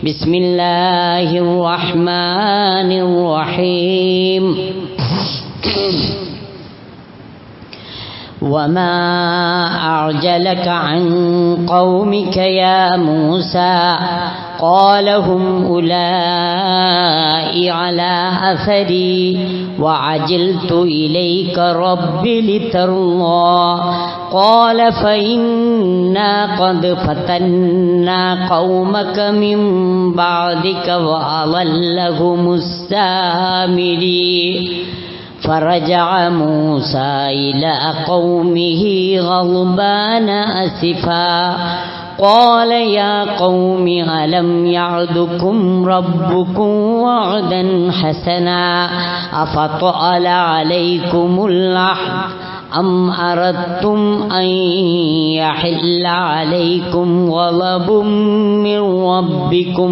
بسم الله الرحمن الرحيم وما أعجلك عن قومك يا موسى قال هم أولئك على أثري وعجلت إليك رب لترضى قال فإنا قد فتنا قومك من بعدك وأضلهم السامري فرجع موسى إلى قومه غضبان أسفا قال يا قوم ألم يعدكم ربكم وعدا حسنا أفطال عليكم العهد أم أردتم أن يحل عليكم غضب من ربكم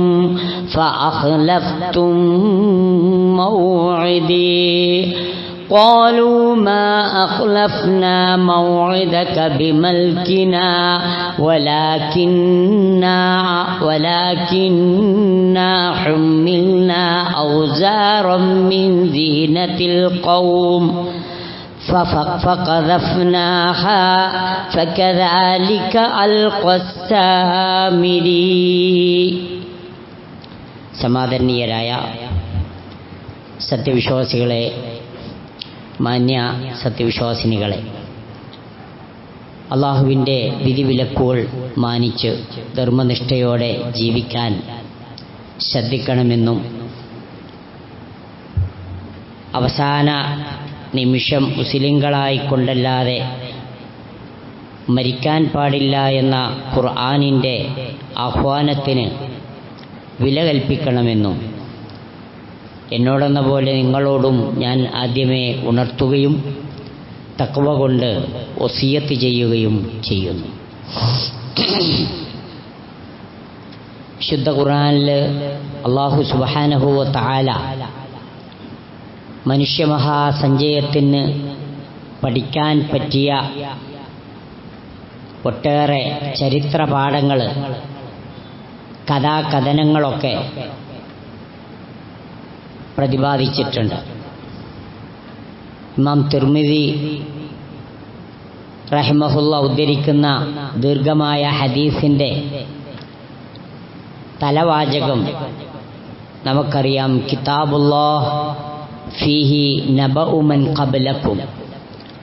فأخلفتم موعدي قالوا ما أخلفنا موعدك بملكنا ولكننا حملنا أوزارا من زينة القوم فقذفناها فكذلك ألقى السامري. സമാദരണീയരായ സത്യവിശ്വാസികളെ, മാന്യ സത്യവിശ്വാസിനികളെ, അള്ളാഹുവിൻ്റെ വിധിവിലക്കുകൾ മാനിച്ച് ധർമ്മനിഷ്ഠയോടെ ജീവിക്കാൻ ശ്രദ്ധിക്കണമെന്നും അവസാന നിമിഷം മുസ്ലിങ്ങളായിക്കൊണ്ടല്ലാതെ മരിക്കാൻ പാടില്ല എന്ന ഖുർആനിൻ്റെ ആഹ്വാനത്തിന് വില കൽപ്പിക്കണമെന്നും എന്നോടെന്ന പോലെ നിങ്ങളോടും ഞാൻ ആദ്യമേ ഉണർത്തുകയും തഖ്വ കൊണ്ട് വസിയത്ത് ചെയ്യുകയും ചെയ്യുന്നു. വിശുദ്ധ ഖുർആനിൽ അല്ലാഹു സുബ്ഹാനഹു വ തആല മനുഷ്യമഹാസഞ്ചയത്തിന് പഠിക്കാൻ പറ്റിയ ഒട്ടേറെ ചരിത്രപാഠങ്ങൾ, കഥാകഥനങ്ങളൊക്കെ പ്രതിപാദിച്ചിട്ടുണ്ട്. ഇമാം തിർമിദി റഹിമഹുല്ല ഉദ്ധരിക്കുന്ന ദീർഘമായ ഹദീസിൻ്റെ തലവാചകം നമുക്കറിയാം. കിതാബുല്ലാഹ് ഫീഹി നബഉ മൻ ഖബ്ലക്കും.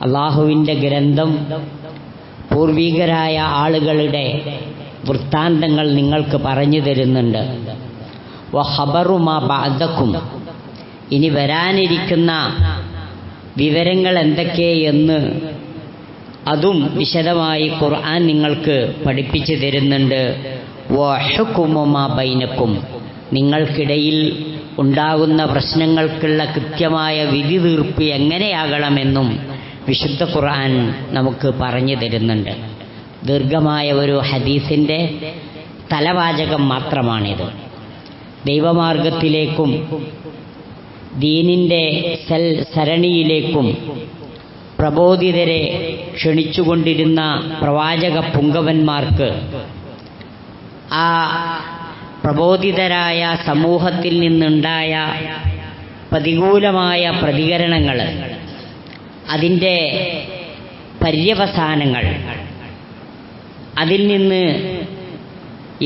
അള്ളാഹുവിൻ്റെ ഗ്രന്ഥം പൂർവികരായ ആളുകളുടെ വൃത്താന്തങ്ങൾ നിങ്ങൾക്ക് പറഞ്ഞു തരുന്നുണ്ട്. വഖബറു മാ ബഅദക്കും. ഇനി വരാനിരിക്കുന്ന വിവരങ്ങൾ എന്തൊക്കെയെന്ന് അതും വിശദമായി ഖുർആൻ നിങ്ങൾക്ക് പഠിപ്പിച്ചു തരുന്നുണ്ട്. വഹുകുമു മാ ബൈനക്കും. നിങ്ങൾക്കിടയിൽ ഉണ്ടാകുന്ന പ്രശ്നങ്ങൾക്കുള്ള കൃത്യമായ വിധി തീർപ്പ് എങ്ങനെയാകണമെന്നും വിശുദ്ധ ഖുർആൻ നമുക്ക് പറഞ്ഞു തരുന്നുണ്ട്. ദീർഘമായ ഒരു ഹദീസിൻ്റെ തലവാചകം മാത്രമാണിത്. ദൈവമാർഗത്തിലേക്കും ദീനിൻ്റെ സരണിയിലേക്കും പ്രബോധിതരെ ക്ഷണിച്ചുകൊണ്ടിരുന്ന പ്രവാചക പുങ്കവന്മാർക്ക് ആ പ്രബോധിതരായ സമൂഹത്തിൽ നിന്നുണ്ടായ പ്രതികൂലമായ പ്രതികരണങ്ങൾ, അതിൻ്റെ പര്യവസാനങ്ങൾ, അതിൽ നിന്ന്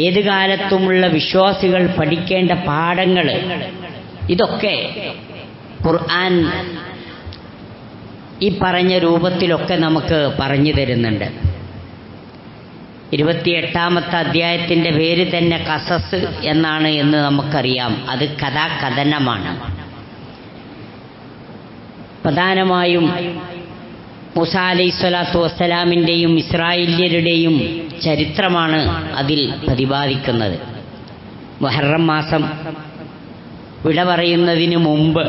ഏത് കാലത്തുമുള്ള വിശ്വാസികൾ പഠിക്കേണ്ട പാഠങ്ങൾ, ഇതൊക്കെ ഖുർആൻ ഈ പറഞ്ഞ രൂപത്തിലൊക്കെ നമുക്ക് പറഞ്ഞു തരുന്നുണ്ട്. 28-ാമത്തെ അധ്യായത്തിൻ്റെ പേര് തന്നെ ഖസസ് എന്നാണ് എന്ന് നമുക്കറിയാം. അത് കഥാകഥനമാണ്. പ്രധാനമായും മൂസാ അലൈഹിസ്സലാത്തു വസ്സലാമിൻ്റെയും ഇസ്രായേല്യരുടെയും ചരിത്രമാണ് അതിൽ പ്രതിപാദിക്കുന്നത്. മുഹറം മാസം വിട പറയുന്നതിന് മുമ്പ്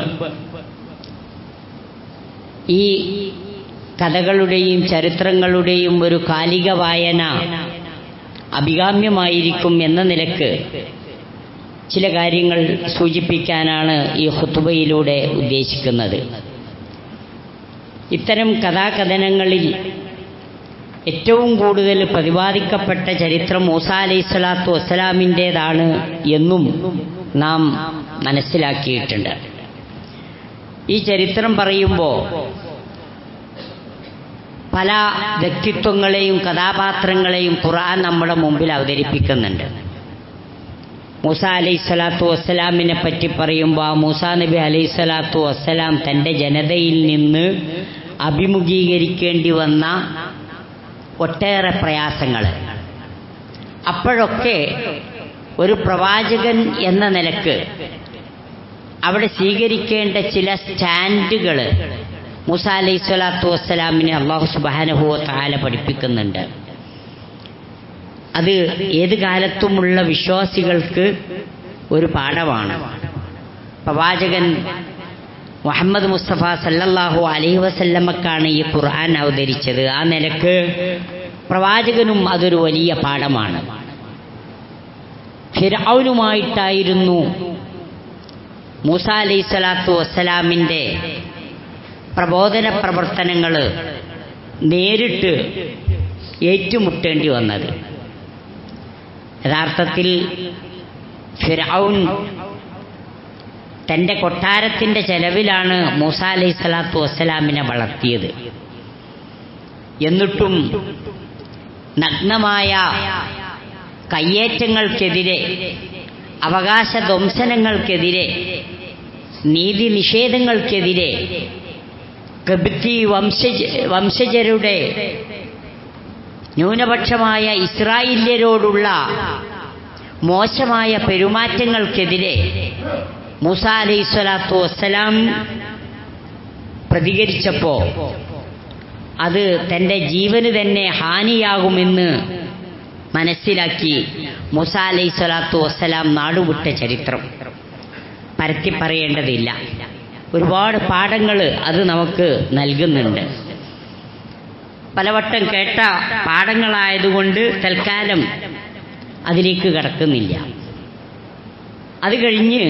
ഈ കഥകളുടെയും ചരിത്രങ്ങളുടെയും ഒരു കാലിക വായന അഭികാമ്യമായിരിക്കും എന്ന നിലക്ക് ചില കാര്യങ്ങൾ സൂചിപ്പിക്കാനാണ് ഈ ഖുതുബയിലൂടെ ഉദ്ദേശിക്കുന്നത്. ഇത്തരം കഥാകഥനങ്ങളിൽ ഏറ്റവും കൂടുതൽ പ്രതിപാദിക്കപ്പെട്ട ചരിത്രം മൂസാ അലൈഹിസ്സലാത്തു വസ്സലാമിൻ്റേതാണ് എന്നും നാം മനസ്സിലാക്കിയിട്ടുണ്ട്. ഈ ചരിത്രം പറയുമ്പോൾ പല വ്യക്തിത്വങ്ങളെയും കഥാപാത്രങ്ങളെയും ഖുർആൻ നമ്മുടെ മുമ്പിൽ അവതരിപ്പിക്കുന്നുണ്ട്. മൂസാ അലൈഹിസ്സലാത്തു വസ്സലാമിനെ പറ്റി പറയുമ്പോൾ മൂസാ നബി അലൈഹിസ്സലാത്തു വസ്സലാം തൻ്റെ ജനതയിൽ നിന്ന് അഭിമുഖീകരിക്കേണ്ടി വന്ന ഒട്ടേറെ പ്രയാസങ്ങൾ, അപ്പോഴൊക്കെ ഒരു പ്രവാചകൻ എന്ന നിലക്ക് അവിടെ സ്വീകരിക്കേണ്ട ചില സ്റ്റാൻഡുകൾ മൂസാ അലൈഹിസ്സലാത്തു വസ്സലാമിനെ അല്ലാഹു സുബ്ഹാനഹു വ തആല പഠിപ്പിക്കുന്നുണ്ട്. അത് ഏത് കാലത്തുമുള്ള വിശ്വാസികൾക്ക് ഒരു പാഠമാണ്. പ്രവാചകൻ മുഹമ്മദ് മുസ്തഫ സല്ലല്ലാഹു അലൈഹി വസല്ലമക്കാണ് ഈ ഖുർആൻ അവതരിച്ചത്. ആ നിലക്ക് പ്രവാചകനും അതൊരു വലിയ പാഠമാണ്. ഫിർഔനുമായിട്ടായിരുന്നു മൂസാ അലൈഹിസ്സലാത്തു വസ്സലാമിൻ്റെ പ്രബോധന പ്രവർത്തനങ്ങൾ നേരിട്ട് ഏറ്റുമുട്ടേണ്ടി വന്നത്. യഥാർത്ഥത്തിൽ ഫിർഔൻ തൻ്റെ കൊട്ടാരത്തിൻ്റെ ചെലവിലാണ് മൂസാ അലൈഹിസ്സലാത്തു വസ്സലാമിനെ വളർത്തിയത്. എന്നിട്ടും നഗ്നമായ കയ്യേറ്റങ്ങൾക്കെതിരെ, അവകാശ ധ്വംസനങ്ങൾക്കെതിരെ, നീതി നിഷേധങ്ങൾക്കെതിരെ, ഖിബ്തി വംശജരുടെ ന്യൂനപക്ഷമായ ഇസ്രായേല്യരോടുള്ള മോശമായ പെരുമാറ്റങ്ങൾക്കെതിരെ മൂസാ അലൈഹിസ്സലാത്തു വസ്സലാം പ്രതികരിച്ചപ്പോൾ അത് തൻ്റെ ജീവന് തന്നെ ഹാനിയാകുമെന്ന് മനസ്സിലാക്കി മൂസാ അലൈഹിസ്സലാത്തു വസ്സലാം നാടുവിട്ട ചരിത്രം പരത്തി പറയേണ്ടതില്ല. ഒരുപാട് പാഠങ്ങൾ അത് നമുക്ക് നൽകുന്നുണ്ട്. പലവട്ടം കേട്ട പാഠങ്ങളായതുകൊണ്ട് തൽക്കാലം അതിലേക്ക് കടക്കുന്നില്ല. അത് കഴിഞ്ഞ്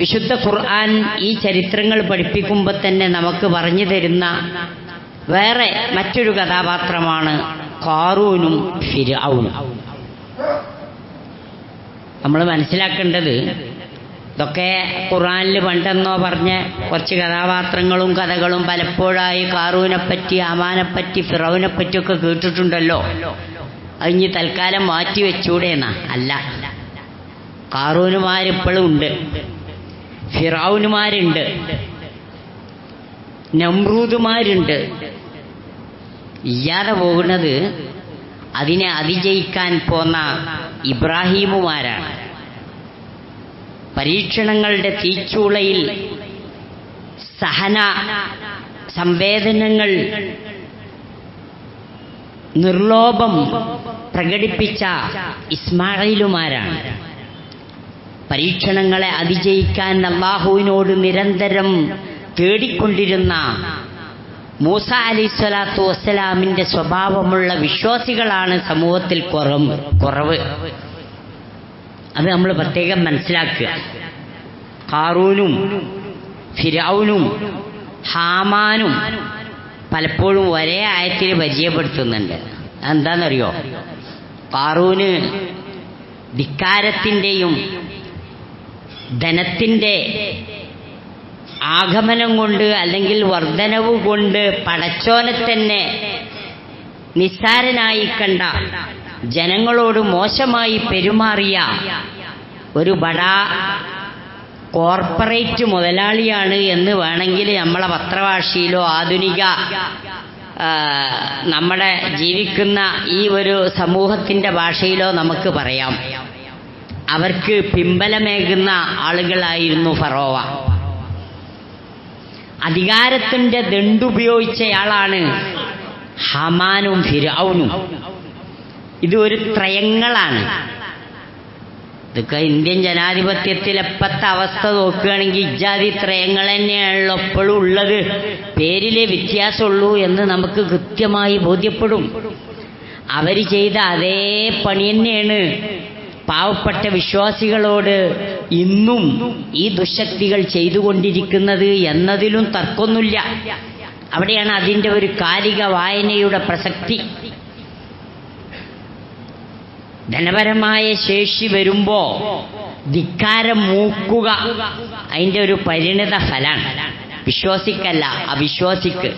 വിശുദ്ധ ഖുർആൻ ഈ ചരിത്രങ്ങൾ പഠിപ്പിക്കുമ്പോൾ തന്നെ നമുക്ക് പറഞ്ഞു തരുന്ന വേറെ മറ്റൊരു കഥാപാത്രമാണ് ഖാറൂനും ഫിർഔനും. നമ്മൾ മനസ്സിലാക്കേണ്ടത് ഇതൊക്കെ ഖുർആനിൽ പണ്ടെന്നോ പറഞ്ഞ കുറച്ച് കഥാപാത്രങ്ങളും കഥകളും പലപ്പോഴായി ഖാറൂനെപ്പറ്റി, ഹാമാനെപ്പറ്റി, ഫിറൗനെപ്പറ്റിയൊക്കെ കേട്ടിട്ടുണ്ടല്ലോ, അതിഞ്ഞ് തൽക്കാലം മാറ്റി വെച്ചൂടെന്നാ? അല്ല, ഖാറൂനുമാരിപ്പോഴും ഉണ്ട്, ഫിറൗനുമാരുണ്ട്, നമ്രൂദുമാരുണ്ട്. ഇല്ലാതെ പോകുന്നത് അതിനെ അതിജയിക്കാൻ പോന്ന ഇബ്രാഹീമുമാരാണ്. പരീക്ഷണങ്ങളുടെ തീച്ചൂളയിൽ സഹന സംവേദനങ്ങൾ നിർലോഭം പ്രകടിപ്പിച്ച ഇസ്മായിലുമാരാണ്. പരീക്ഷണങ്ങളെ അതിജയിക്കാൻ അല്ലാഹുവിനോട് നിരന്തരം തേടിക്കൊണ്ടിരുന്ന മൂസാ അലൈഹിസ്സലാത്തു വസ്സലാമിൻ്റെ സ്വഭാവമുള്ള വിശ്വാസികളാണ് സമൂഹത്തിൽ കുറവ്. അത് നമ്മൾ പ്രത്യേകം മനസ്സിലാക്കുക. ഖാറൂനും ഫിറഔനും ഹാമാനും പലപ്പോഴും ഒരേ ആയത്തിൽ പരിചയപ്പെടുത്തുന്നുണ്ട്. എന്താണെന്നറിയോ? ഖാറൂന് ധിക്കാരത്തിൻ്റെയും ധനത്തിൻ്റെ ആഗമനം കൊണ്ട് അല്ലെങ്കിൽ വർധനവ് കൊണ്ട് പടച്ചോനെ തന്നെ നിസ്സാരനായി കണ്ട, ജനങ്ങളോട് മോശമായി പെരുമാറിയ ഒരു ബടാ കോർപ്പറേറ്റ് മുതലാളിയാണ് എന്ന് വേണമെങ്കിൽ നമ്മളെ പത്രഭാഷയിലോ ആധുനിക നമ്മുടെ ജീവിക്കുന്ന ഈ ഒരു സമൂഹത്തിൻ്റെ ഭാഷയിലോ നമുക്ക് പറയാം. അവർക്ക് പിമ്പലമേകുന്ന ആളുകളായിരുന്നു ഫറോവ. അധികാരത്തിൻ്റെ ദണ്ടുപയോഗിച്ചയാളാണ് ഹമാനും ഫിറഔനും. ഇത് ഒരു ത്രയങ്ങളാണ്. ഇതൊക്കെ ഇന്ത്യൻ ജനാധിപത്യത്തിൽ എപ്പത്തെ അവസ്ഥ നോക്കുകയാണെങ്കിൽ ഇജാതി ത്രയങ്ങൾ തന്നെയാണല്ലോ എപ്പോഴും ഉള്ളത്. പേരിലെ വ്യത്യാസമുള്ളൂ എന്ന് നമുക്ക് കൃത്യമായി ബോധ്യപ്പെടും. അവർ ചെയ്ത അതേ പണി തന്നെയാണ് പാവപ്പെട്ട വിശ്വാസികളോട് ഇന്നും ഈ ദുശക്തികൾ ചെയ്തുകൊണ്ടിരിക്കുന്നത് എന്നതിലും തർക്കമൊന്നുമില്ല. അവിടെയാണ് അതിൻ്റെ ഒരു കാലിക വായനയുടെ പ്രസക്തി. ധനപരമായ ശേഷി വരുമ്പോൾ ധിക്കാരം മൂക്കുക അതിൻ്റെ ഒരു പരിണിത ഫലമാണ്. വിശ്വാസിക്കല്ല, അവിശ്വാസിക്ക്.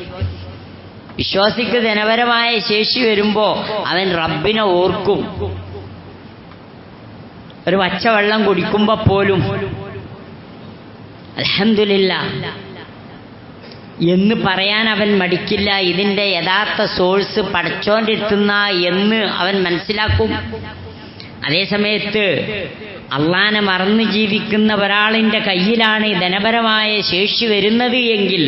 വിശ്വാസിക്ക് ധനപരമായ ശേഷി വരുമ്പോൾ അവൻ റബ്ബിനെ ഓർക്കും. ഒരു പച്ചവെള്ളം കുടിക്കുമ്പോൾ പോലും അൽഹംദുലില്ലാഹ് എന്ന് പറയാൻ അവൻ മടിക്കില്ല. ഇതിൻ്റെ യഥാർത്ഥ സോഴ്സ് പടച്ചോണ്ടിരുത്തുന്ന എന്ന് അവൻ മനസ്സിലാക്കും. അതേസമയത്ത് അള്ളാനെ മറന്ന് ജീവിക്കുന്ന ഒരാളിൻ്റെ കയ്യിലാണ് ധനപരമായ ശേഷി വരുന്നത് എങ്കിൽ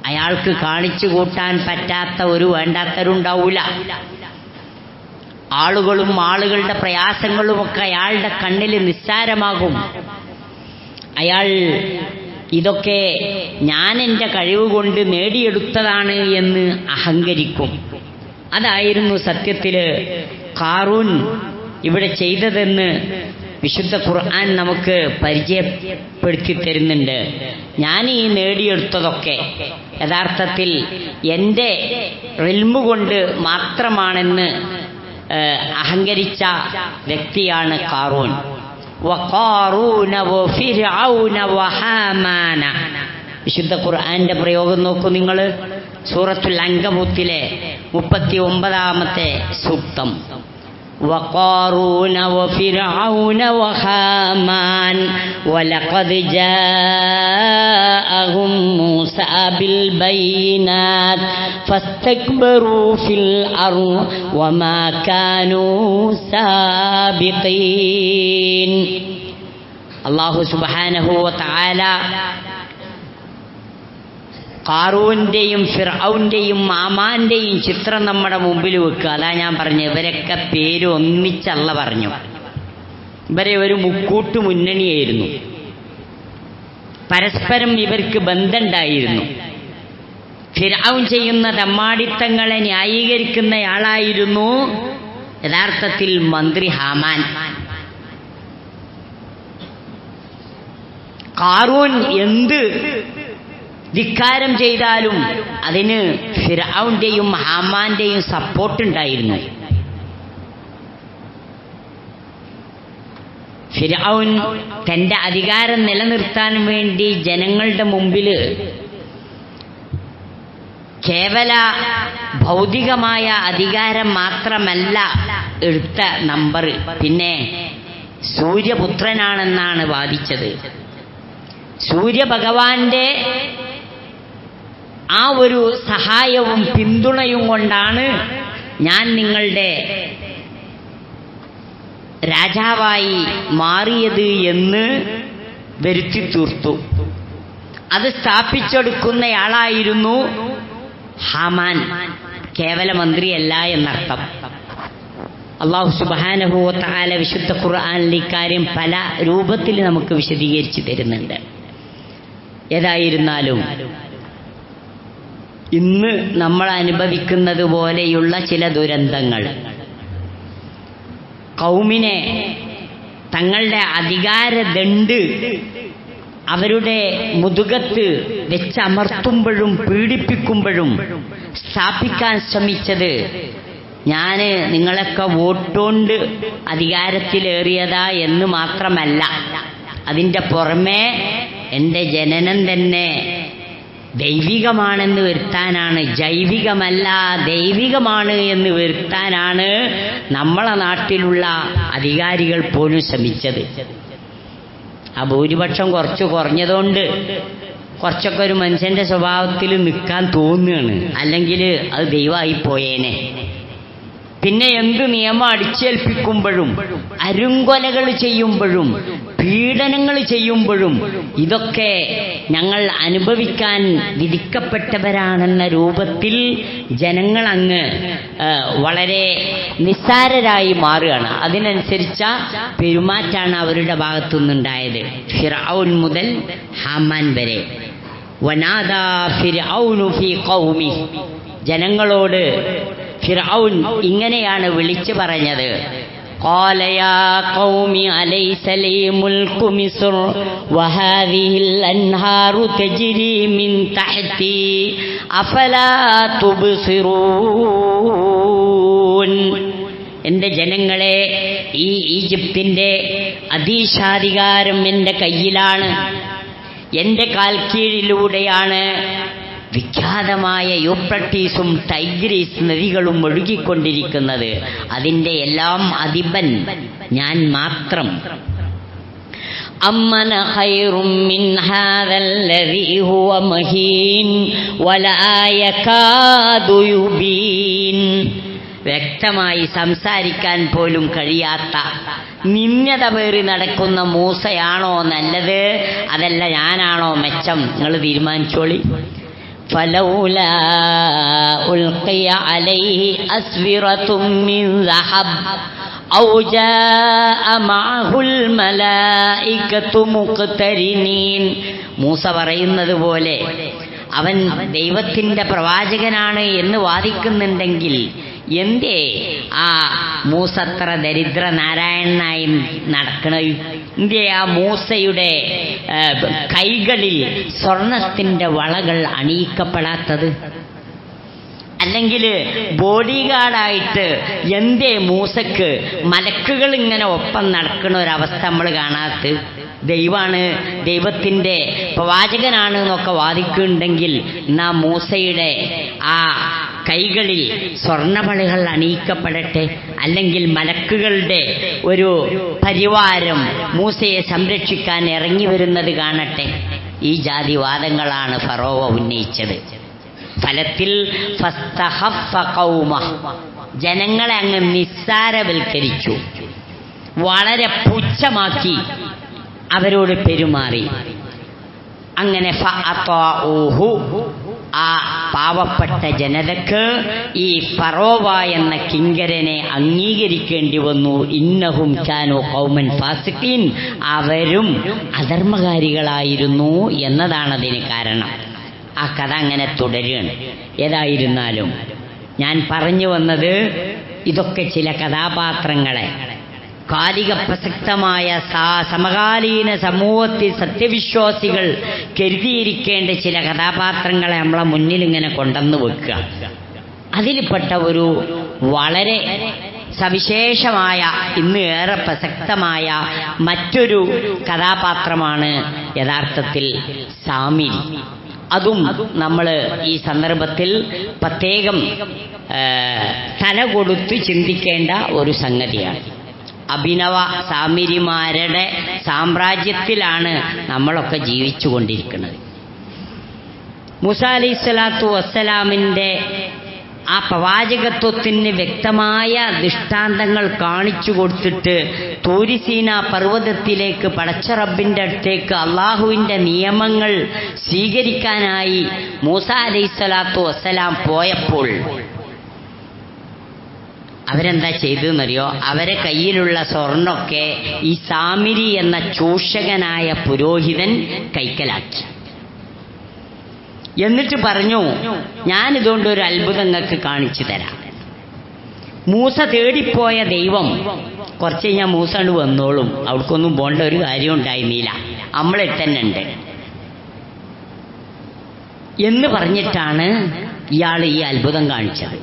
അയാൾക്ക് കാണിച്ചു കൂട്ടാൻ പറ്റാത്ത ഒരു വേണ്ടാത്തരുണ്ടാവൂല. ആളുകളും ആളുകളുടെ പ്രയാസങ്ങളുമൊക്കെ അയാളുടെ കണ്ണിൽ നിസ്സാരമാകും. അയാൾ ഇതൊക്കെ ഞാൻ എൻ്റെ കഴിവ് കൊണ്ട് നേടിയെടുത്തതാണ് എന്ന് അഹങ്കരിക്കും. അതായിരുന്നു സത്യത്തിൽ ഖാറൂൻ ഇവിടെ ചെയ്തതെന്ന് വിശുദ്ധ ഖുർആൻ നമുക്ക് പരിചയപ്പെടുത്തി തരുന്നുണ്ട്. ഞാൻ ഈ നേടിയെടുത്തതൊക്കെ യഥാർത്ഥത്തിൽ എൻ്റെ ഇൽമു കൊണ്ട് മാത്രമാണെന്ന് അഹങ്കരിച്ച വ്യക്തിയാണ് ഖാറൂൻ. വഖാറൂന വഫിർഔന വഹാമാന. വിശുദ്ധ ഖുർആന്റെ പ്രയോഗം നോക്കൂ നിങ്ങൾ. സൂറത്തുൽ അൻകബൂത്തിലെ 39-ാമത്തെ സൂക്തം. വഖാറൂന വഫിർഔന വഹാമാൻ വലഖദ് ജാഅഹും മൂസാ ബിൽ ബൈനാത്ത് ഫസ്തക്ബറൂ ഫിൽ അർദ് വമാ കാനൂ സാബിഖീൻ. അല്ലാഹു സുബ്ഹാനഹു വ തആല ഖാറൂന്റെയും ഫിർഔന്റെയും ഹാമാന്റെയും ചിത്രം നമ്മുടെ മുമ്പിൽ വെക്കുക. അതാ ഞാൻ പറഞ്ഞു, ഇവരൊക്കെ പേര് ഒന്നിച്ചല്ല പറഞ്ഞു. ഇവരെ ഒരു മുക്കൂട്ട് മുന്നണിയായിരുന്നു. പരസ്പരം ഇവർക്ക് ബന്ധമുണ്ടായിരുന്നു. ഫിർഔൻ ചെയ്യുന്ന തമ്മാടിത്തങ്ങളെ ന്യായീകരിക്കുന്നയാളായിരുന്നു യഥാർത്ഥത്തിൽ മന്ത്രി ഹാമാൻ. ഖാറൂൻ എന്ത് ധിക്കാരം ചെയ്താലും അതിന് ഫിർഔന്റെയും ഹാമാന്റെയും സപ്പോർട്ടുണ്ടായിരുന്നു. ഫിർഔൻ തന്റെ അധികാരം നിലനിർത്താൻ വേണ്ടി ജനങ്ങളുടെ മുമ്പിൽ കേവല ഭൗതികമായ അധികാരം മാത്രമല്ല എടുത്ത നമ്പർ, പിന്നെ സൂര്യപുത്രനാണെന്നാണ് വാദിച്ചത്. സൂര്യഭഗവാന്റെ ആ ഒരു സഹായവും പിന്തുണയും കൊണ്ടാണ് ഞാൻ നിങ്ങളുടെ രാജാവായി മാറിയത് എന്ന് വരുത്തി തീർത്തു. അത് സ്ഥാപിച്ചെടുക്കുന്നയാളായിരുന്നു ഹാമാൻ, കേവല മന്ത്രിയല്ല എന്നർത്ഥം. അല്ലാഹു സുബ്ഹാനഹു വ തആല വിശുദ്ധ ഖുർആനിൽ ഇക്കാര്യം പല രൂപത്തിൽ നമുക്ക് വിശദീകരിച്ചു തരുന്നുണ്ട്. ഏതായിരുന്നാലും ഇന്ന് നമ്മൾ അനുഭവിക്കുന്നത് പോലെയുള്ള ചില ദുരന്തങ്ങൾ ഖൗമിനെ തങ്ങളുടെ അധികാരദണ്ഡ് അവരുടെ മുതുകത്ത് വെച്ചമർത്തുമ്പോഴും പീഡിപ്പിക്കുമ്പോഴും സ്ഥാപിക്കാൻ ശ്രമിച്ചത് ഞാൻ നിങ്ങളൊക്കെ വോട്ടുകൊണ്ട് അധികാരത്തിലേറിയതാ എന്ന് മാത്രമല്ല, അതിൻ്റെ പുറമേ എൻ്റെ ജനനം തന്നെ ദൈവികമാണെന്ന് വരുത്താനാണ്, ജൈവികമല്ല ദൈവികമാണ് എന്ന് വരുത്താനാണ് നമ്മളെ നാട്ടിലുള്ള അധികാരികൾ പോലും ശ്രമിച്ചത്. ആ ഭൂരിപക്ഷം കുറച്ച് കുറഞ്ഞതുകൊണ്ട് കുറച്ചൊക്കെ ഒരു മനുഷ്യൻ്റെ സ്വഭാവത്തിൽ നിൽക്കാൻ തോന്നുകയാണ്, അല്ലെങ്കിൽ അത് ദൈവമായി പോയേനെ. പിന്നെ എന്ത് നിയമം അടിച്ചേൽപ്പിക്കുമ്പോഴും അരുങ്കൊലകൾ ചെയ്യുമ്പോഴും പീഡനങ്ങൾ ചെയ്യുമ്പോഴും ഇതൊക്കെ ഞങ്ങൾ അനുഭവിക്കാൻ വിധിക്കപ്പെട്ടവരാണെന്ന രൂപത്തിൽ ജനങ്ങൾ അങ്ങ് വളരെ നിസ്സാരരായി മാറുകയാണ്. അതിനനുസരിച്ച പെരുമാറ്റാണ് അവരുടെ ഭാഗത്തുനിന്നുണ്ടായത്. ഫിർഔൻ മുതൽ ഹാമാൻ വരെ. വനാദാ ഫിർഔനു ഫീ ഖൗമി, ജനങ്ങളോട് ഫിർഔൻ ഇങ്ങനെയാണ് വിളിച്ചു പറഞ്ഞത്. ഖാല യാ ഖൗമി അലൈസ ലീ മുൽക്കു മിസ്ർ വഹാദിഹിൽ അൻഹാറു തജ്രി മിൻ തഹ്തി അഫലാ തുബ്സിറൂൻ. എൻ്റെ ജനങ്ങളെ, ഈ ഈജിപ്തിൻ്റെ അധീശാധികാരം എൻ്റെ കയ്യിലാണ്. എൻ്റെ കാൽക്കീഴിലൂടെയാണ് വിഖ്യാതമായ യൂഫ്രട്ടീസും ടൈഗ്രീസ് നദികളും ഒഴുകിക്കൊണ്ടിരിക്കുന്നത്. അതിൻ്റെ എല്ലാം അധിപൻ ഞാൻ മാത്രം. അമ്മന ഖൈറും മിൻ ഹാദല്ലദീ ഹുവ മഹീൻ വലാ യകാദു യുബീൻ. വ്യക്തമായി സംസാരിക്കാൻ പോലും കഴിയാത്ത നിന്യത പേറി നടക്കുന്ന മൂസയാണോ നല്ലത്, അതല്ല ഞാനാണോ മെച്ചം? നിങ്ങൾ തീരുമാനിച്ചോളി. ഫലൗലാ ഉൽഖിയ അലൈഹി അസ്വിറത്തും മിൻ ദഹബ് ഔ ജാഅ മഅഹുൽ മലായികതു മുഖ്തരിനീൻ. മൂസ പറയുന്നത് പോലെ അവൻ ദൈവത്തിൻ്റെ പ്രവാചകനാണ് എന്ന് വാദിക്കുന്നുണ്ടെങ്കിൽ എന്തേ ആ മൂസത്ര ദരിദ്ര നാരായണനായി നടക്കണ? എന്തേ ആ മൂസയുടെ കൈകളിൽ സ്വർണത്തിൻ്റെ വളകൾ അണിയിക്കപ്പെടാത്തത്? അല്ലെങ്കിൽ ബോഡി ഗാർഡായിട്ട് എന്തേ മൂസക്ക് മലക്കുകൾ ഇങ്ങനെ ഒപ്പം നടക്കുന്ന ഒരവസ്ഥ നമ്മൾ കാണാത്ത? ദൈവമാണ്, ദൈവത്തിൻ്റെ പ്രവാചകനാണ് എന്നൊക്കെ വാദിക്കുന്നുണ്ടെങ്കിൽ എന്നാ മൂസയുടെ ആ കൈകളിൽ സ്വർണവളികൾ അണിയിക്കപ്പെടട്ടെ, അല്ലെങ്കിൽ മലക്കുകളുടെ ഒരു പരിവാരം മൂസയെ സംരക്ഷിക്കാൻ ഇറങ്ങി വരുന്നത് കാണട്ടെ. ഈ ജാതി വാദങ്ങളാണ് ഫറോവ ഉന്നയിച്ചത്. ഫലത്തിൽ ഫസ്തഖഫ ഖൗമഹ്, ജനങ്ങളെ അങ്ങ് നിസ്സാരവൽക്കരിച്ചു, വളരെ പുച്ഛമാക്കി അവരോട് പെരുമാറി. അങ്ങനെ ഫഅതഊഹു, ആ പാവപ്പെട്ട ജനതക്ക് ഈ ഫറോവ എന്ന കിങ്കരനെ അംഗീകരിക്കേണ്ടി വന്നു. ഇന്നഹും കാനൂ ഖൗമൻ ഫാസിഖീൻ, അവരും അധർമ്മകാരികളായിരുന്നു എന്നതാണതിന് കാരണം. ആ കഥ അങ്ങനെ തുടരുകയാണ്. ഏതായിരുന്നാലും ഞാൻ പറഞ്ഞു വന്നത്, ഇതൊക്കെ ചില കഥാപാത്രങ്ങളെ കാലിക പ്രസക്തമായ സമകാലീന സമൂഹത്തിൽ സത്യവിശ്വാസികൾ കരുതിയിരിക്കേണ്ട ചില കഥാപാത്രങ്ങളെ നമ്മളെ മുന്നിൽ ഇങ്ങനെ കൊണ്ടുവന്ന് വെക്കുക. അതിൽപ്പെട്ട ഒരു വളരെ സവിശേഷമായ, ഇന്ന് ഏറെ പ്രസക്തമായ മറ്റൊരു കഥാപാത്രമാണ് യഥാർത്ഥത്തിൽ സാമിരി. അതും നമ്മൾ ഈ സന്ദർഭത്തിൽ പ്രത്യേകം തല കൊടുത്ത് ചിന്തിക്കേണ്ട ഒരു സംഗതിയാണ്. അഭിനവ സാമിരിമാരുടെ സാമ്രാജ്യത്തിലാണ് നമ്മളൊക്കെ ജീവിച്ചു കൊണ്ടിരിക്കുന്നത്. മൂസ അലൈഹിസ്സലാത്തു വസ്സലാമിൻ്റെ ആ പ്രവാചകത്വത്തിന് വ്യക്തമായ ദൃഷ്ടാന്തങ്ങൾ കാണിച്ചു കൊടുത്തിട്ട് തൂരിസീന പർവ്വതത്തിലേക്ക് പടച്ച റബ്ബിൻ്റെ അടുത്തേക്ക് അള്ളാഹുവിൻ്റെ നിയമങ്ങൾ സ്വീകരിക്കാനായി മൂസ അലൈഹിസ്സലാത്തു വസ്സലാം പോയപ്പോൾ അവരെന്താ ചെയ്തെന്നറിയോ? അവരെ കയ്യിലുള്ള സ്വർണ്ണമൊക്കെ ഈ സാമിരി എന്ന ചൂഷകനായ പുരോഹിതൻ കൈക്കലാക്കി. എന്നിട്ട് പറഞ്ഞു, ഞാനിതുകൊണ്ട് ഒരു അത്ഭുതം നിങ്ങൾക്ക് കാണിച്ചു തരാം. മൂസ തേടിപ്പോയ ദൈവം കുറച്ച് കഴിഞ്ഞാൽ മൂസ കൊണ്ട് വന്നോളും, അവർക്കൊന്നും പോകേണ്ട ഒരു കാര്യം ഉണ്ടായിരുന്നില്ല, നമ്മളെ തന്നെ ഉണ്ട് എന്ന് പറഞ്ഞിട്ടാണ് ഇയാൾ ഈ അത്ഭുതം കാണിച്ചത്.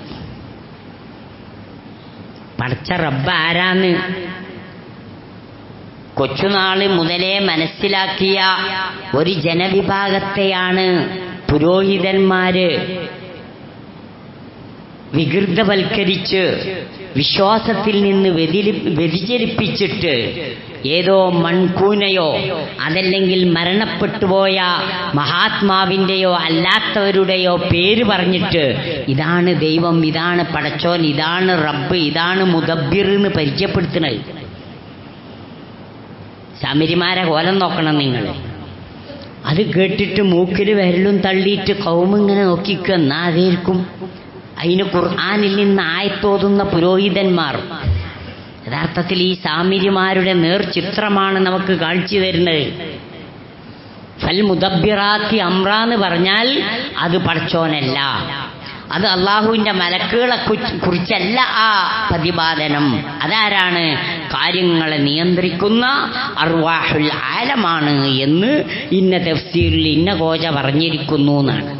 പടച്ച റബ്ബ് ആരാന്ന് കൊച്ചുനാള് മുതലേ മനസ്സിലാക്കിയ ഒരു ജനവിഭാഗത്തെയാണ് പുരോഹിതന്മാര് വികൃതവൽക്കരിച്ച് വിശ്വാസത്തിൽ നിന്ന് വ്യതിചലിപ്പിച്ചിട്ട് ഏതോ മൺകൂനയോ അതല്ലെങ്കിൽ മരണപ്പെട്ടുപോയ മഹാത്മാവിൻ്റെയോ അല്ലാത്തവരുടെയോ പേര് പറഞ്ഞിട്ട് ഇതാണ് ദൈവം, ഇതാണ് പടച്ചോൻ, ഇതാണ് റബ്ബ്, ഇതാണ് മുദബ്ബിർ എന്ന് പരിചയപ്പെടുത്തണത്. സാമിരിമാരെ കോലം നോക്കണം നിങ്ങൾ. അത് കേട്ടിട്ട് മൂക്കിൽ വിരലും തള്ളിയിട്ട് കൗമിങ്ങനെ നോക്കിക്കുക, എന്നാ അതായിരിക്കും. അതിന് ഖുർആനിൽ നിന്ന് ആയത്തോതുന്ന പുരോഹിതന്മാർ യഥാർത്ഥത്തിൽ ഈ സാമിരിമാരുടെ നേർചിത്രമാണ് നമുക്ക് കാണിച്ചു തരുന്നത്. ഫൽ മുദബ്ബിറാത്തി അംറ എന്ന് പറഞ്ഞാൽ അത് പടച്ചോനല്ല, അത് അള്ളാഹുവിൻ്റെ മലക്കുകളെ കുറിച്ചല്ല ആ പ്രതിപാദനം. അതാരാണ്? കാര്യങ്ങളെ നിയന്ത്രിക്കുന്ന അർവാഹുൽ ആലമാണ് എന്ന് ഇന്ന തഫ്സീറിൽ ഇന്ന കോജ പറഞ്ഞിരിക്കുന്നു എന്നാണ്.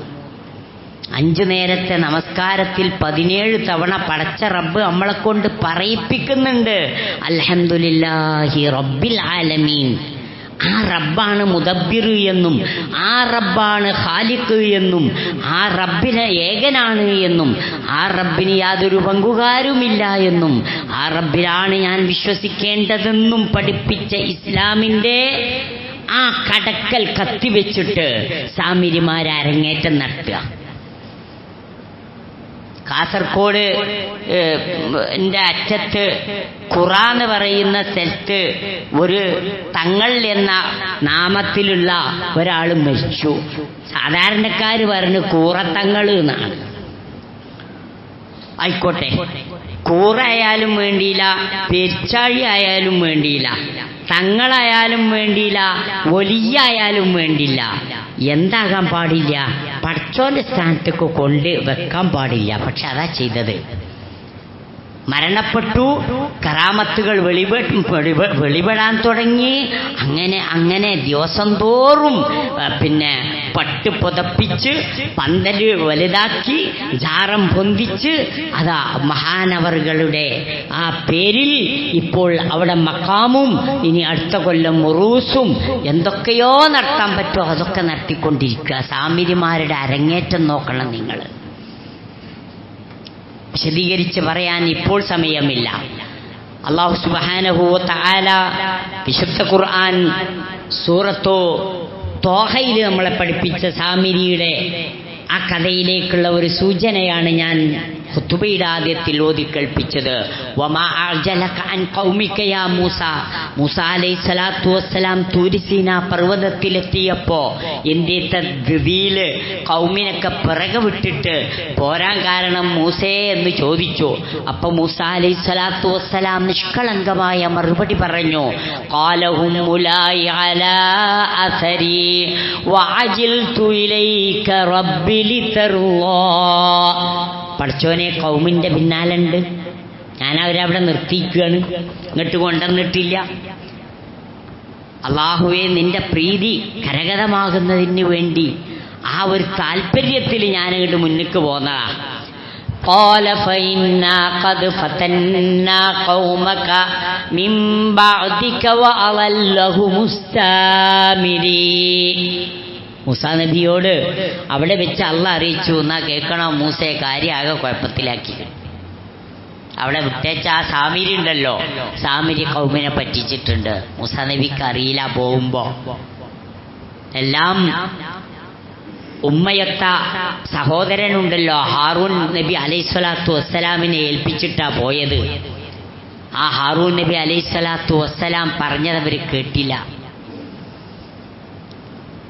5 നേരത്തെ നമസ്കാരത്തിൽ 17 തവണ പടച്ച റബ്ബ് നമ്മളെ കൊണ്ട് പറയിപ്പിക്കുന്നുണ്ട് അൽഹംദുലില്ലാഹി റബ്ബിൽ ആലമീൻ. ആ റബ്ബാണ് മുദബ്ബിർ എന്നും ആ റബ്ബാണ് ഖാലിഖ് എന്നും ആ റബ്ബിനെ ഏകനാണ് എന്നും ആ റബ്ബിന് യാതൊരു പങ്കുകാരുമില്ല എന്നും ആ റബ്ബിലാണ് ഞാൻ വിശ്വസിക്കേണ്ടതെന്നും പഠിപ്പിച്ച ഇസ്ലാമിൻ്റെ ആ കടക്കൽ കത്തിവെച്ചിട്ട് സാമിരിമാർ അരങ്ങേറ്റം നടത്തുക. കാസർഗോഡ് ന്റെ അറ്റത്ത് ഖുറ എന്ന് പറയുന്ന സ്ഥലത്ത് ഒരു തങ്ങൾ എന്ന നാമത്തിലുള്ള ഒരാൾ മരിച്ചു. സാധാരണക്കാർ പറഞ്ഞു കൂറത്തങ്ങൾ എന്നാണ്. ആയിക്കോട്ടെ, കൂറായാലും വേണ്ടിയില്ല, പെരിച്ചാഴി ആയാലും വേണ്ടിയില്ല, തങ്ങളായാലും വേണ്ടിയില്ല, വലിയായാലും വേണ്ടിയില്ല. എന്താകാൻ പാടില്ല? പടച്ചോന്റെ സ്ഥാനത്തേക്ക് കൊണ്ട് വെക്കാൻ പാടില്ല. പക്ഷെ അതാ ചെയ്തത്. മരണപ്പെട്ടു, കറാമത്തുകൾ വെളിപ്പെടാൻ തുടങ്ങി. അങ്ങനെ ദിവസം തോറും പിന്നെ പട്ട് പുതപ്പിച്ച് പന്തല് വലുതാക്കി ജാറം പൊന്തിച്ച് അതാ മഹാനവറുകളുടെ ആ പേരിൽ ഇപ്പോൾ അവിടെ മക്കാമും ഇനി അടുത്ത കൊല്ലം മുറൂസും എന്തൊക്കെയോ നടത്താൻ പറ്റുമോ അതൊക്കെ നടത്തിക്കൊണ്ടിരിക്കുക. സാമിരിമാരുടെ അരങ്ങേറ്റം നോക്കണം നിങ്ങൾ. വിശദീകരിച്ച് പറയാൻ ഇപ്പോൾ സമയമില്ല. അല്ലാഹു സുബ്ഹാനഹു വ തആല വിശുദ്ധ ഖുർആൻ സൂറത്തു ത്വാഹയിൽ നമ്മളെ പഠിപ്പിച്ച സാമിരിയുടെ ആ കഥയിലേക്കുള്ള ഒരു സൂചനയാണ് ഞാൻ ഖുതുബയുടെ ആദ്യത്തിൽ ഓതി കേൾപ്പിച്ചത്. വമാ അഅജലക അൻ ഖൗമിക യാ മൂസ. മൂസ അലൈഹിസ്സലാത്തു വസ്സലാം തൂരിസീന പർവ്വതത്തിലെത്തിയപ്പോൾ എന്തേത്ത ധൃതിയിൽ കൗമിനൊക്കെ പിറകെ വിട്ടിട്ട് പോരാൻ കാരണം മൂസേ എന്ന് ചോദിച്ചു. അപ്പൊ മൂസ അലൈഹിസ്സലാത്തു വസ്സലാം നിഷ്കളങ്കമായ മറുപടി പറഞ്ഞു. ഖാലഹും മുലായി അലാ അസരി വഅജിൽതു ഇലൈക റബ്ബി ലിതർളാ. പടച്ചോനെ, കൗമിൻ്റെ പിന്നാലുണ്ട്, ഞാൻ അവരവിടെ നിർത്തിക്കുകയാണ്, ഇങ്ങോട്ട് കൊണ്ടുവന്നിട്ടില്ല. അള്ളാഹുവേ, നിന്റെ പ്രീതി കരഗതമാകുന്നതിന് വേണ്ടി ആ ഒരു താല്പര്യത്തിൽ ഞാനിങ്ങോട്ട് മുന്നിക്ക് പോന്നതാ. قال فإنا قد فتنا قومك من بعدك وأضلهم السامري. മൂസാ നബിയോട് അവിടെ വെച്ച് അള്ളാഹ് അറിയിച്ചു, എന്നാ കേൾക്കണം മൂസയെ, കാര്യമാകെ കുഴപ്പത്തിലാക്കി. അവിടെ വിട്ടേച്ച ആ സാമിരി ഉണ്ടല്ലോ, സാമിരി കൗമിനെ പറ്റിച്ചിട്ടുണ്ട്. മൂസാ നബിക്ക് അറിയില്ല. പോകുമ്പോ എല്ലാം ഉമ്മയൊത്ത സഹോദരനുണ്ടല്ലോ ഹാറൂൻ നബി അലൈഹിസ്സലാത്തു വസ്സലാമിനെ ഏൽപ്പിച്ചിട്ടാ പോയത്. ആ ഹാറൂൻ നബി അലൈഹിസ്സലാത്തു വസ്സലാം പറഞ്ഞതവർ കേട്ടില്ല.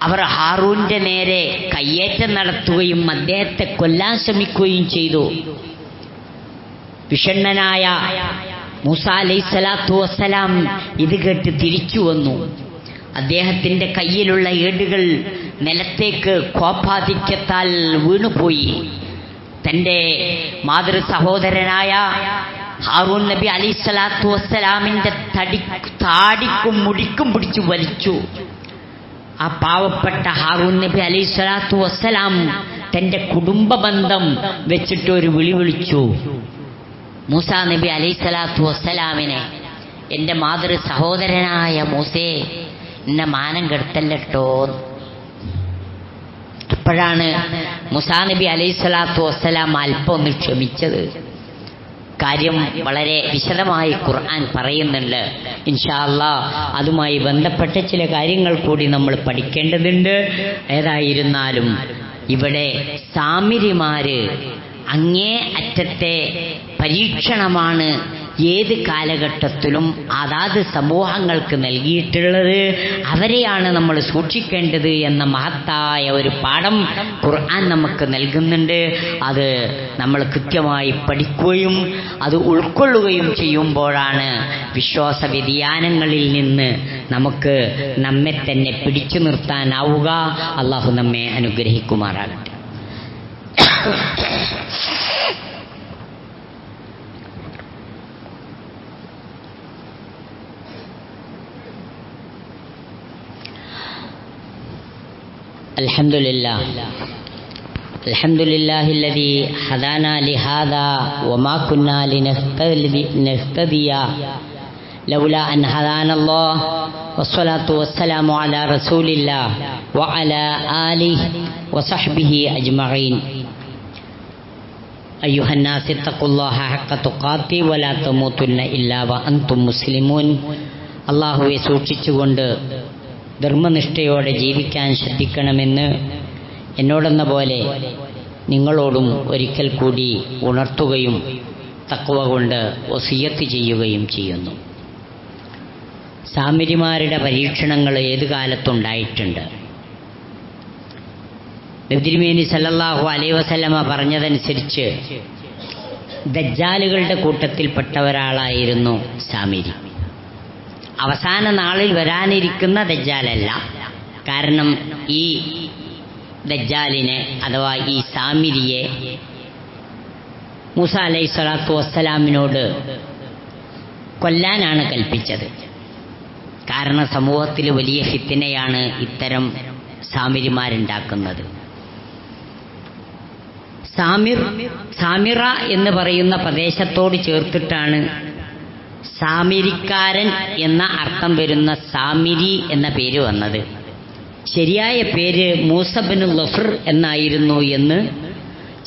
അവർ ഹാറൂന്റെ നേരെ കയ്യേറ്റം നടത്തുകയും അദ്ദേഹത്തെ കൊല്ലാൻ ശ്രമിക്കുകയും ചെയ്തു. വിഷണ്ണനായ മൂസാ അലൈഹിസ്സലാത്തു വസ്സലാം ഇത് കേട്ട് തിരിച്ചു വന്നു. അദ്ദേഹത്തിന്റെ കയ്യിലുള്ള ഏടുകൾ നിലത്തേക്ക് കോപാധിക്യത്താൽ വീണുപോയി. തൻ്റെ മാതൃ സഹോദരനായ ഹാറൂൻ നബി അലൈഹിസ്സലാത്തു വസ്സലാമിന്റെ താടിക്കും മുടിക്കും പിടിച്ചു വലിച്ചു. ആ പാവപ്പെട്ട ഹാറൂൻ നബി അലൈഹിസ്സലാത്തു വസ്സലാം തൻ്റെ കുടുംബ ബന്ധം വെച്ചിട്ട് ഒരു വിളി വിളിച്ചു. മൂസാ നബി അലൈഹിസ്സലാത്തു വസ്സലാമിനെ, എൻ്റെ മാതൃ സഹോദരനായ മൂസേ, എന്നെ മാനം കെടുത്തല്ലോ. അപ്പോഴാണ് മൂസാ നബി അലൈഹിസ്സലാത്തു വസ്സലാം അല്പം ഒന്ന് ക്ഷമിച്ചത്. കാര്യം വളരെ വിശദമായി ഖുർആൻ പറയുന്നുണ്ട്. ഇൻഷാ അല്ലാഹ് അതുമായി ബന്ധപ്പെട്ട ചില കാര്യങ്ങൾ കൂടി നമ്മൾ പഠിക്കേണ്ടതുണ്ട്. ഏതായിരുന്നാലും ഇവിടെ സാമിരിമാര് അങ്ങേ അറ്റത്തെ പരീക്ഷണമാണ് ഏത് കാലഘട്ടത്തിലും അതാത് സമൂഹങ്ങൾക്ക് നൽകിയിട്ടുള്ളത്. അവരെയാണ് നമ്മൾ സൂക്ഷിക്കേണ്ടത് എന്ന മഹത്തായ ഒരു പാഠം ഖുർആൻ നമുക്ക് നൽകുന്നുണ്ട്. അത് നമ്മൾ കൃത്യമായി പഠിക്കുകയും അത് ഉൾക്കൊള്ളുകയും ചെയ്യുമ്പോഴാണ് വിശ്വാസ വ്യതിയാനങ്ങളിൽ നിന്ന് നമുക്ക് നമ്മെ തന്നെ പിടിച്ചു നിർത്താനാവുക. അള്ളാഹു നമ്മെ അനുഗ്രഹിക്കുമാറാകട്ടെ. അൽഹംദുലില്ലാഹ് അൽഹംദുലില്ലാഹില്ലദീ ഹദാനാ ലിഹാദാ വമാ കുന്നാ ലിനഹ്തദിയ ലൗലാ അൻ ഹദാനല്ലാഹ് വസ്സലാത്തു വസ്സലാമു അലാ റസൂലില്ലാഹ് വഅലാ ആലിഹി വസഹ്ബിഹി അജ്മഈൻ. അയ്യുഹന്നാസ് ഇത്തഖുല്ലാഹ ഹഖ്ക തുഖാത്തി വലാ തമൂതുന്ന ഇല്ലാ വഅൻതും മുസ്ലിമൂൻ. അല്ലാഹുവെ സൂക്ഷിച്ചുകൊണ്ട് ധർമ്മനിഷ്ഠയോടെ ജീവിക്കാൻ ശ്രദ്ധിക്കണമെന്ന് എന്നോടെന്ന പോലെ നിങ്ങളോടും ഒരിക്കൽ കൂടി ഉണർത്തുകയും തഖ്വ കൊണ്ട് വസിയ്യത്ത് ചെയ്യുകയും ചെയ്യുന്നു. സാമിരിമാരുടെ പരീക്ഷണങ്ങൾ ഏത് കാലത്തുണ്ടായിട്ടുണ്ട്. നബി സല്ലല്ലാഹു അലൈഹി വസല്ലമ പറഞ്ഞതനുസരിച്ച് ദജ്ജാലുകളുടെ കൂട്ടത്തിൽപ്പെട്ട ഒരാളായിരുന്നു സാമിരി. അവസാന നാളിൽ വരാനിരിക്കുന്ന ദജ്ജാലല്ല. കാരണം ഈ ദജ്ജാലിനെ അഥവാ ഈ സാമിരിയെ മൂസ അലൈഹി സ്വലാത്തു വസ്സലാമിനോട് കൊല്ലാനാണ് കൽപ്പിച്ചത്. കാരണം സമൂഹത്തിൽ വലിയ ഫിത്നയാണ് ഇത്തരം സാമിരിമാരുണ്ടാക്കുന്നത്. സാമിറ എന്ന് പറയുന്ന പ്രദേശത്തോട് ചേർത്തിട്ടാണ് സാമിരിക്കാരൻ എന്ന അർത്ഥം വരുന്ന സാമിരി എന്ന പേര് വന്നത്. ശരിയായ പേര് മൂസ ബിൻ ലഫർ എന്നായിരുന്നു എന്ന്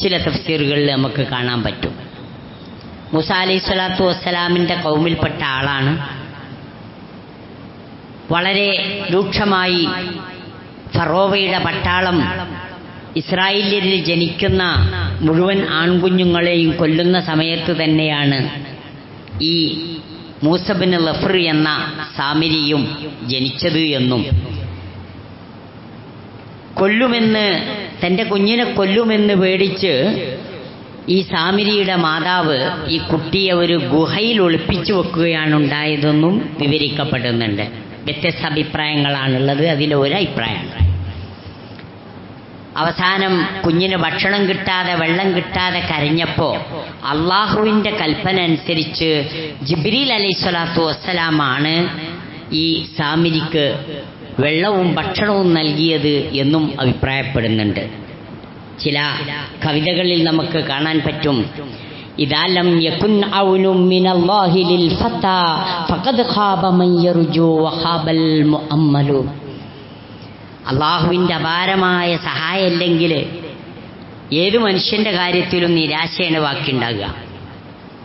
ചില തഫ്സീറുകളിൽ നമുക്ക് കാണാൻ പറ്റും. മൂസ അലൈഹി സ്വലാത്തു വസ്സലാമിൻ്റെ കൗമിൽപ്പെട്ട ആളാണ്. വളരെ രൂക്ഷമായി ഫറോവയുടെ പട്ടാളം ഇസ്രായേലിൽ ജനിക്കുന്ന മുഴുവൻ ആൺകുഞ്ഞുങ്ങളെയും കൊല്ലുന്ന സമയത്ത് തന്നെയാണ് ഈ മൂസ ബിൻ ലഫർ എന്ന സാമിരിയും ജനിച്ചത് എന്നും കൊല്ലുമെന്ന് തൻ്റെ കുഞ്ഞിനെ കൊല്ലുമെന്ന് പേടിച്ച് ഈ സാമിരിയുടെ മാതാവ് ഈ കുട്ടിയെ ഒരു ഗുഹയിൽ ഒളിപ്പിച്ചു വെക്കുകയാണ് ഉണ്ടായതെന്നും വിവരിക്കപ്പെടുന്നുണ്ട്. വ്യത്യസ്ത അഭിപ്രായങ്ങളാണുള്ളത്. അതിലെ ഒരഭിപ്രായം അവസാനം കുഞ്ഞിന് ഭക്ഷണം കിട്ടാതെ വെള്ളം കിട്ടാതെ കരഞ്ഞപ്പോൾ അള്ളാഹുവിൻ്റെ കൽപ്പന അനുസരിച്ച് ജിബ്രീൽ അലൈഹി സ്വലാത്തു വസ്സലാമാണ് ഈ സാമിരിക്ക് വെള്ളവും ഭക്ഷണവും നൽകിയത് എന്നും അഭിപ്രായപ്പെടുന്നുണ്ട്. ചില കവിതകളിൽ നമുക്ക് കാണാൻ പറ്റും, ഇദാ ലം യകുൻ ഔനും മിനല്ലാഹി ലിൽ ഫതാ ഫഖദ് ഖാബ മൻ യർജു വഖാബൽ മുഅമ്മലു. അള്ളാഹുവിൻ്റെ അപാരമായ സഹായമില്ലെങ്കിൽ ഏത് മനുഷ്യൻ്റെ കാര്യത്തിലും നിരാശയാണ് ബാക്കിയുണ്ടാകുക.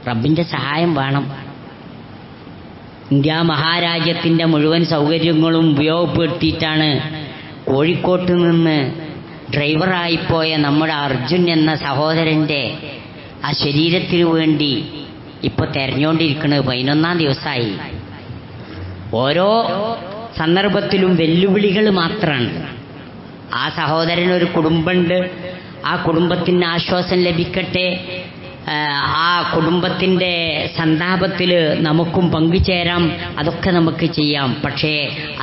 റബ്ബിൻ്റെ സഹായം വേണം. ഇന്ത്യ മഹാരാജ്യത്തിൻ്റെ മുഴുവൻ സൗകര്യങ്ങളും ഉപയോഗപ്പെടുത്തിയിട്ടാണ് കോഴിക്കോട്ട് നിന്ന് ഡ്രൈവറായിപ്പോയ നമ്മുടെ അർജുൻ എന്ന സഹോദരൻ്റെ ആ ശരീരത്തിനു വേണ്ടി ഇപ്പോൾ തെരഞ്ഞുകൊണ്ടിരിക്കുന്നത്. 11-ാം ദിവസമായി. ഓരോ സന്ദർഭത്തിലും വെല്ലുവിളികൾ മാത്രമാണ്. ആ സഹോദരനൊരു കുടുംബമുണ്ട്. ആ കുടുംബത്തിന് ആശ്വാസം ലഭിക്കട്ടെ, ആ കുടുംബത്തിൻ്റെ സന്താപത്തിൽ നമുക്കും പങ്കുചേരാം, അതൊക്കെ നമുക്ക് ചെയ്യാം. പക്ഷേ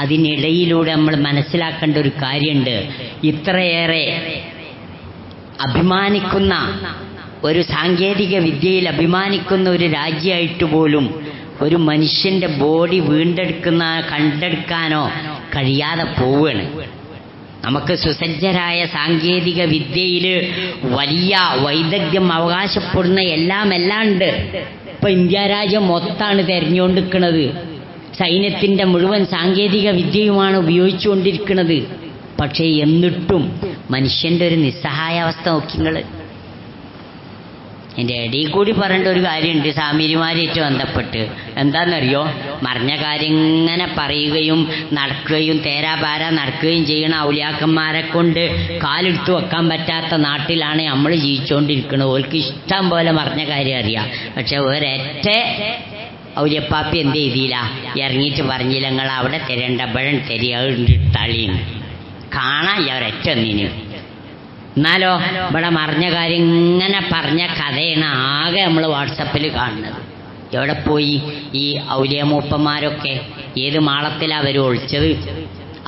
അതിനിടയിലൂടെ നമ്മൾ മനസ്സിലാക്കേണ്ട ഒരു കാര്യമുണ്ട്. ഇത്രയേറെ അഭിമാനിക്കുന്ന ഒരു സാങ്കേതിക വിദ്യയിൽ അഭിമാനിക്കുന്ന ഒരു രാജ്യമായിട്ട് പോലും ഒരു മനുഷ്യൻ്റെ ബോഡി കണ്ടെടുക്കാനോ കഴിയാതെ പോവുകയാണ്. നമുക്ക് സുസജ്ജരായ സാങ്കേതിക വിദ്യയിൽ വലിയ വൈദഗ്ധ്യം അവകാശപ്പെടുന്ന എല്ലാം ഉണ്ട്. ഇപ്പൊ ഇന്ത്യ രാജ്യം മൊത്തമാണ് തെരഞ്ഞുകൊണ്ടിരിക്കുന്നത്. സൈന്യത്തിൻ്റെ മുഴുവൻ സാങ്കേതിക വിദ്യയുമാണ് ഉപയോഗിച്ചുകൊണ്ടിരിക്കുന്നത്. പക്ഷേ എന്നിട്ടും മനുഷ്യൻ്റെ ഒരു നിസ്സഹായാവസ്ഥ നോക്കിങ്ങൾ. എൻ്റെ ഇടയിൽ കൂടി പറയേണ്ട ഒരു കാര്യമുണ്ട് സാമിരിമാരായിട്ട് ബന്ധപ്പെട്ട്. എന്താണെന്നറിയോ, മറിഞ്ഞ കാര്യം ഇങ്ങനെ പറയുകയും നടക്കുകയും തേരാപാര നടക്കുകയും ചെയ്യണ ഔലിയാക്കന്മാരെ കൊണ്ട് കാലെടുത്ത് വെക്കാൻ പറ്റാത്ത നാട്ടിലാണ് നമ്മൾ ജീവിച്ചുകൊണ്ടിരിക്കുന്നത്. ഓൾക്ക് ഇഷ്ടം പോലെ മറിഞ്ഞ കാര്യം അറിയാം. പക്ഷെ ഒരൊറ്റ ഔലിയപ്പാപ്പി എന്ത് ചെയ്തില്ല, ഇറങ്ങിയിട്ട് പറഞ്ഞില്ല നിങ്ങൾ അവിടെ തരേണ്ടപ്പോഴും തരിക തളിയുന്നു കാണാൻ ഒരൊറ്റ ഒന്നിന്. എന്നാലോ ഇവിടെ മറിഞ്ഞ കാര്യം ഇങ്ങനെ പറഞ്ഞ കഥയാണ് ആകെ നമ്മൾ വാട്സപ്പിൽ കാണുന്നത്. എവിടെ പോയി ഈ ഔലിയ മൂപ്പന്മാരൊക്കെ? ഏത് മാളത്തിലാണ് അവർ ഒളിച്ചത്?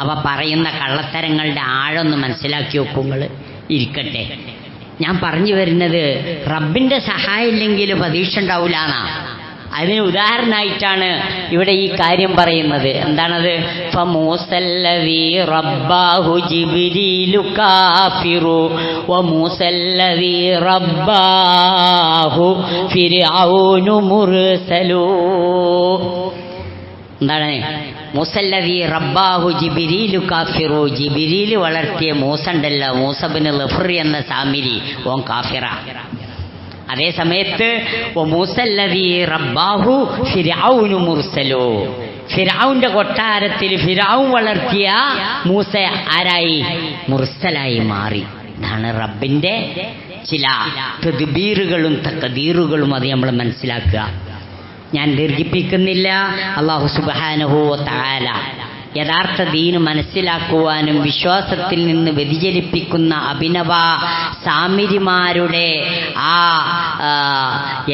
അവ പറയുന്ന കള്ളത്തരങ്ങളുടെ ആഴൊന്ന് മനസ്സിലാക്കി വെക്കുങ്ങൾ. ഇരിക്കട്ടെ, ഞാൻ പറഞ്ഞു വരുന്നത് റബ്ബിൻ്റെ സഹായം ഇല്ലെങ്കിൽ പ്രതീക്ഷ ഉണ്ടാവില്ലാന്നാ. അതിന് ഉദാഹരണമായിട്ടാണ് ഇവിടെ ഈ കാര്യം പറയുന്നത്. എന്താണത്? ഫമൂസല്ലദീ റബ്ബാഹു ജിബ്രീലു കാഫിറു വമൂസല്ലദീ റബ്ബാഹു ഫിർഔനു മുർസലു. എന്താണ്? മൂസല്ലദീ റബ്ബാഹു ജിബ്രീലു കാഫിറു. ജിബ്രീല് വളർത്തിയ മൂസ ഉണ്ടല്ലോ, മൂസ ബിൻ ഗഫർ എന്ന സാമിരി, ഓൻ കാഫിറ. അതേ സമയത്ത് മൂസല്ലദീ റബ്ബാഹു ഫിർഔനു മുർസലു. ഫിർഔന്റെ കൊട്ടാരത്തിൽ ഫിർഔൻ വളർത്തിയ മൂസ ആരായി? മുർസലായി മാറി. ഇതാണ് റബ്ബിന്റെ ചില തദ്ബീറുകളും തഖദീറുകളും. അത് നമ്മൾ മനസ്സിലാക്കുക. ഞാൻ ദീർഘിപ്പിക്കുന്നില്ല. അല്ലാഹു സുബ്ഹാനഹു വ തആല യഥാർത്ഥ ദീന് മനസ്സിലാക്കുവാനും വിശ്വാസത്തിൽ നിന്ന് വ്യതിചലിപ്പിക്കുന്ന അഭിനവ സാമിരിമാരുടെ ആ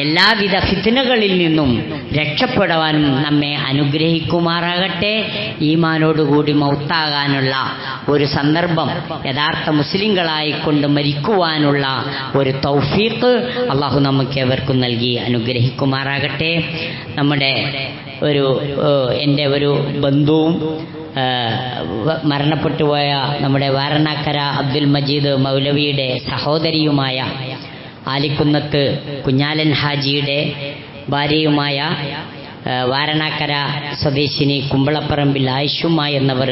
എല്ലാവിധ ഫിത്നകളിൽ നിന്നും രക്ഷപ്പെടുവാനും നമ്മെ അനുഗ്രഹിക്കുമാറാകട്ടെ. ഈമാനോടുകൂടി മൗത്താകാനുള്ള ഒരു സന്ദർഭം യഥാർത്ഥ മുസ്ലിങ്ങളായിക്കൊണ്ട് മരിക്കുവാനുള്ള ഒരു തൗഫീഖ് അള്ളാഹു നമുക്ക് എവർക്കും നൽകി അനുഗ്രഹിക്കുമാറാകട്ടെ. നമ്മുടെ എൻ്റെ ഒരു ബന്ധുവും മരണപ്പെട്ടുപോയ നമ്മുടെ വാരണാക്കര അബ്ദുൽ മജീദ് മൗലവിയുടെ സഹോദരിയുമായ ആലിക്കുന്നത്ത് കുഞ്ഞാലൻ ഹാജിയുടെ ഭാര്യയുമായ വാരണാക്കര സ്വദേശിനി കുമ്പളപ്പറമ്പിൽ ആയിഷുമ്മ എന്നവർ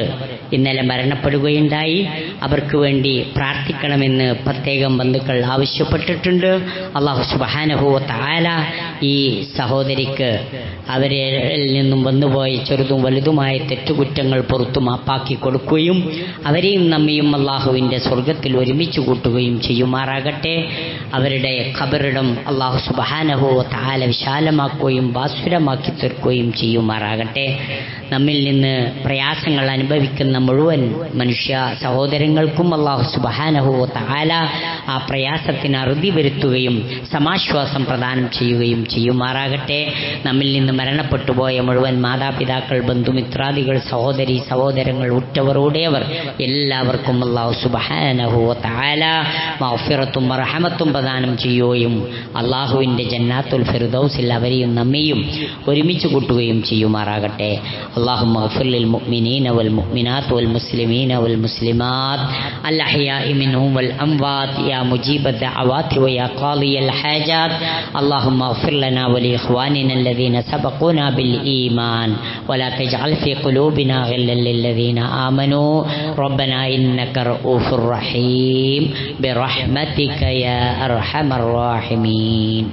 ഇന്നലെ മരണപ്പെടുകയുണ്ടായി. അവർക്ക് വേണ്ടി പ്രാർത്ഥിക്കണമെന്ന് പ്രത്യേകം ബന്ധുക്കൾ ആവശ്യപ്പെട്ടിട്ടുണ്ട്. അല്ലാഹു സുബ്ഹാനഹു വ തആല ഈ സഹോദരിക്ക് അവരിൽ നിന്നും വന്നുപോയ ചെറുതും വലുതുമായ തെറ്റുകുറ്റങ്ങൾ പുറത്തു മാപ്പാക്കി കൊടുക്കുകയും അവരെയും നമ്മയും അള്ളാഹുവിൻ്റെ സ്വർഗത്തിൽ ഒരുമിച്ച് കൂട്ടുകയും ചെയ്യുമാറാകട്ടെ. അവരുടെ ഖബറിടം അല്ലാഹു സുബ്ഹാനഹു വ തആല വിശാലമാക്കുകയും ഭാസുരമാക്കി തീർക്കുകയും ചെയ്യുമാറാകട്ടെ. നമ്മിൽ നിന്ന് പ്രയാസങ്ങൾ അനുഭവിക്കുന്ന മുഴുവൻ മനുഷ്യ സഹോദരങ്ങൾക്കും അല്ലാഹു സുബ്ഹാനഹു വ തആല ആ പ്രയാസത്തിന് അറുതി വരുത്തുകയും സമാശ്വാസം പ്രദാനം ചെയ്യുകയും ചെയ്യുമാറാകട്ടെ. നമ്മിൽ നിന്ന് മരണപ്പെട്ടുപോയ മുഴുവൻ മാതാപിതാക്കൾ, ബന്ധുമിത്രാദികൾ, സഹോദരി സഹോദരങ്ങൾ, ഉറ്റവർ ഉടയവർ എല്ലാവർക്കും അല്ലാഹു സുബ്ഹാനഹു വ തആല മഗ്ഫിറത്തും റഹ്മത്തും പ്രദാനം ചെയ്യുകയും അല്ലാഹുവിൻ്റെ ജന്നാത്തുൽ ഫിർദൗസിൽ അവരെയും നമ്മയും ഒരുമിച്ച് കൂട്ടുകയും ചെയ്യുമാറാകട്ടെ. اللهم اغفر للمؤمنين والمؤمنات والمسلمين والمسلمات الأحياء منهم والأموات يا مجيب الدعوات ويا قاضي الحاجات. اللهم اغفر لنا ولإخواننا الذين سبقونا بالإيمان ولا تجعل في قلوبنا غلا للذين آمنوا ربنا إنك رؤوف رحيم برحمتك يا أرحم الراحمين.